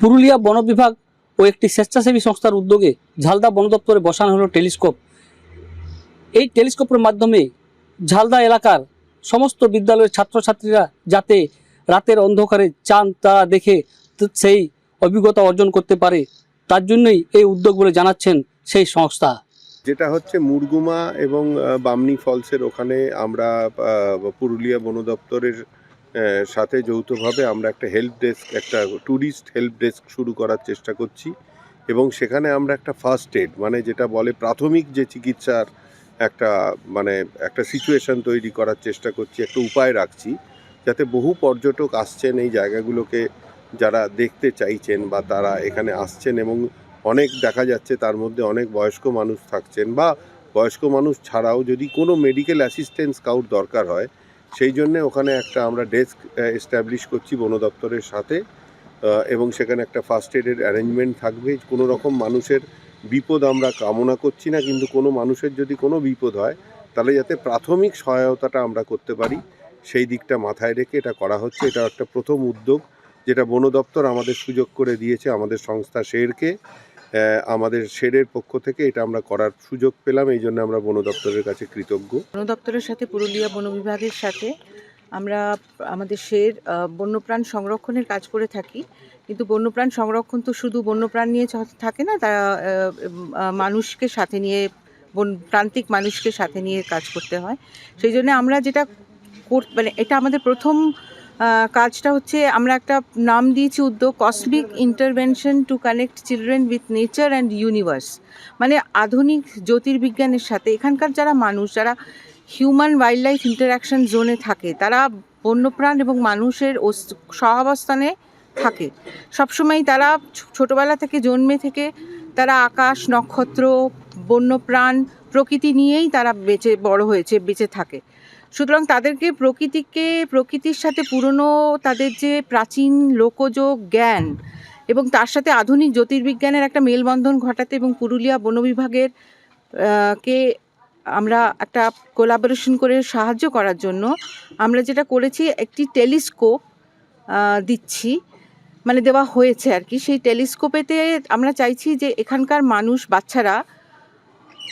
পুরুলিয়া বন বিভাগ ও একটি স্বেচ্ছাসেবী সংস্থার উদ্যোগে ঝালদা বন দপ্তরে বসানো হলো টেলিস্কোপ। এই টেলিস্কোপের মাধ্যমে ঝালদা এলাকার সমস্ত বিদ্যালয়ের ছাত্রছাত্রীরা যাতে রাতের অন্ধকারে চাঁদ তারা দেখে সেই অভিজ্ঞতা অর্জন করতে পারে, তার জন্যই এই উদ্যোগ বলে জানাচ্ছেন সেই সংস্থা। যেটা হচ্ছে মুরগুমা এবং বামনি ফলসের ওখানে আমরা পুরুলিয়া বন দপ্তরের সাথে যৌথভাবে আমরা একটা হেল্প ডেস্ক, একটা ট্যুরিস্ট হেল্প ডেস্ক শুরু করার চেষ্টা করছি। এবং সেখানে আমরা একটা ফার্স্ট এড মানে যেটা বলে প্রাথমিক যে চিকিৎসার একটা সিচুয়েশন তৈরি করার চেষ্টা করছি, একটা উপায় রাখছি যাতে বহু পর্যটক আসছেন এই জায়গাগুলোকে যারা দেখতে চাইছেন বা তারা এখানে আসছেন, এবং অনেক দেখা যাচ্ছে তার মধ্যে অনেক বয়স্ক মানুষ থাকছেন, বা বয়স্ক মানুষ ছাড়াও যদি কোনো মেডিকেল অ্যাসিস্ট্যান্স কাউর দরকার হয়, সেই জন্যে ওখানে একটা আমরা ডেস্ক এস্টাবলিশ করছি বন দপ্তরের সাথে। এবং সেখানে একটা ফার্স্ট এডের অ্যারেঞ্জমেন্ট থাকবে। কোনো রকম মানুষের বিপদ আমরা কামনা করছি না, কিন্তু কোনো মানুষের যদি কোনো বিপদ হয় তাহলে যাতে প্রাথমিক সহায়তাটা আমরা করতে পারি সেই দিকটা মাথায় রেখে এটা করা হচ্ছে। এটা একটা প্রথম উদ্যোগ যেটা বন দপ্তর আমাদের সুযোগ করে দিয়েছে, আমাদের সংস্থা শেরকে। আমাদের শেরের পক্ষ থেকে এটা আমরা করার সুযোগ পেলাম, এই জন্য আমরা বন দপ্তরের কাছে কৃতজ্ঞ। বন দপ্তরের সাথে পুরুলিয়া বন বিভাগের সাথে আমরা আমাদের শের বন্যপ্রাণ সংরক্ষণের কাজ করে থাকি। কিন্তু বন্যপ্রাণ সংরক্ষণ তো শুধু বন্যপ্রাণ নিয়ে থাকে না, তারা মানুষকে সাথে নিয়ে প্রান্তিক মানুষকে সাথে নিয়ে কাজ করতে হয়। সেই জন্য আমরা যেটা এটা আমাদের প্রথম কাজটা হচ্ছে, আমরা একটা নাম দিয়েছি উদ্যোগ cosmic intervention to connect children with nature and universe. মানে আধুনিক জ্যোতির্বিজ্ঞানের সাথে এখানকার যারা মানুষ, যারা হিউম্যান ওয়াইল্ড লাইফ ইন্টারাকশন জোনে থাকে, তারা বন্যপ্রাণ এবং মানুষের সহাবস্থানে থাকে সবসময়। তারা ছোটোবেলা থেকে জন্মে থেকে তারা আকাশ, নক্ষত্র, বন্যপ্রাণ, প্রকৃতি নিয়েই তারা বড় হয়েছে, বেঁচে থাকে। সুতরাং তাদেরকে প্রকৃতির সাথে পুরনো তাদের যে প্রাচীন লোকজ জ্ঞান এবং তার সাথে আধুনিক জ্যোতির্বিজ্ঞানের একটা মেলবন্ধন ঘটাতে, এবং পুরুলিয়া বন বিভাগের কে আমরা একটা কোলাবোরেশন করে সাহায্য করার জন্য আমরা যেটা করেছি, একটি টেলিস্কোপ দিচ্ছি, মানে দেওয়া হয়েছে আর কি। সেই টেলিস্কোপেতে আমরা চাইছি যে এখানকার মানুষ, বাচ্চারা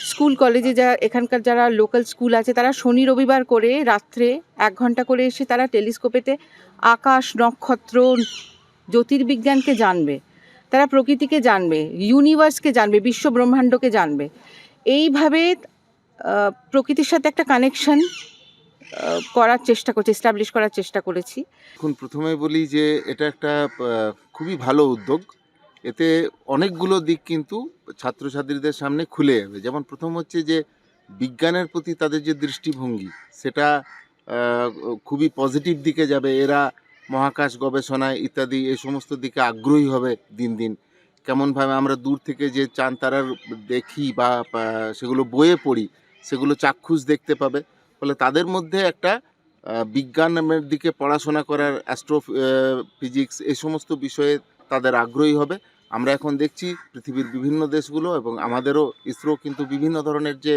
স্কুল কলেজে এখানকার যারা লোকাল স্কুল আছে, তারা শনি রবিবার করে রাত্রে 1 ঘন্টা করে এসে তারা টেলিস্কোপেতে আকাশ, নক্ষত্র, জ্যোতির্বিজ্ঞানকে জানবে, তারা প্রকৃতিকে জানবে, ইউনিভার্সকে জানবে, বিশ্ব ব্রহ্মাণ্ডকে জানবে। এইভাবে প্রকৃতির সাথে একটা কানেকশন করার চেষ্টা করছি, এস্টাবলিশ করার চেষ্টা করেছি। এখন প্রথমে বলি যে এটা একটা খুবই ভালো উদ্যোগ। এতে অনেকগুলো দিক কিন্তু ছাত্রছাত্রীদের সামনে খুলে যাবে। যেমন প্রথম হচ্ছে যে বিজ্ঞানের প্রতি তাদের যে দৃষ্টিভঙ্গি, সেটা খুবই পজিটিভ দিকে যাবে। এরা মহাকাশ গবেষণায় ইত্যাদি এই সমস্ত দিকে আগ্রহী হবে দিন দিন। কেমনভাবে আমরা দূর থেকে যে চাঁদ তারার দেখি বা সেগুলো বইয়ে পড়ি, সেগুলো চাক্ষুষ দেখতে পাবে। ফলে তাদের মধ্যে একটা বিজ্ঞানের দিকে পড়াশোনা করার, অ্যাস্ট্রো ফিজিক্স এই সমস্ত বিষয়ে তাদের আগ্রহী হবে। আমরা এখন দেখছি পৃথিবীর বিভিন্ন দেশগুলো এবং আমাদেরও ইসরো কিন্তু বিভিন্ন ধরনের যে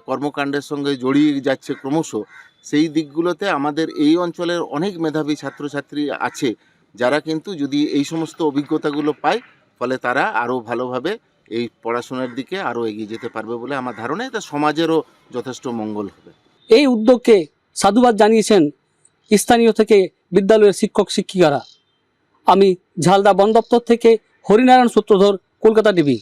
কর্মকাণ্ডের সঙ্গে জড়িয়ে যাচ্ছে ক্রমশ, সেই দিকগুলোতে আমাদের এই অঞ্চলের অনেক মেধাবী ছাত্রছাত্রী আছে, যারা কিন্তু যদি এই সমস্ত অভিজ্ঞতাগুলো পায়, ফলে তারা আরও ভালোভাবে এই পড়াশোনার দিকে আরও এগিয়ে যেতে পারবে বলে আমার ধারণা। এতে সমাজেরও যথেষ্ট মঙ্গল হবে। এই উদ্যোগকে সাধুবাদ জানিয়েছেন স্থানীয় থেকে বিদ্যালয়ের শিক্ষক শিক্ষিকারা। আমি ঝালদা বন দপ্তর থেকে হরিনারায়ণ সূত্রধর, কলকাতা টিভি।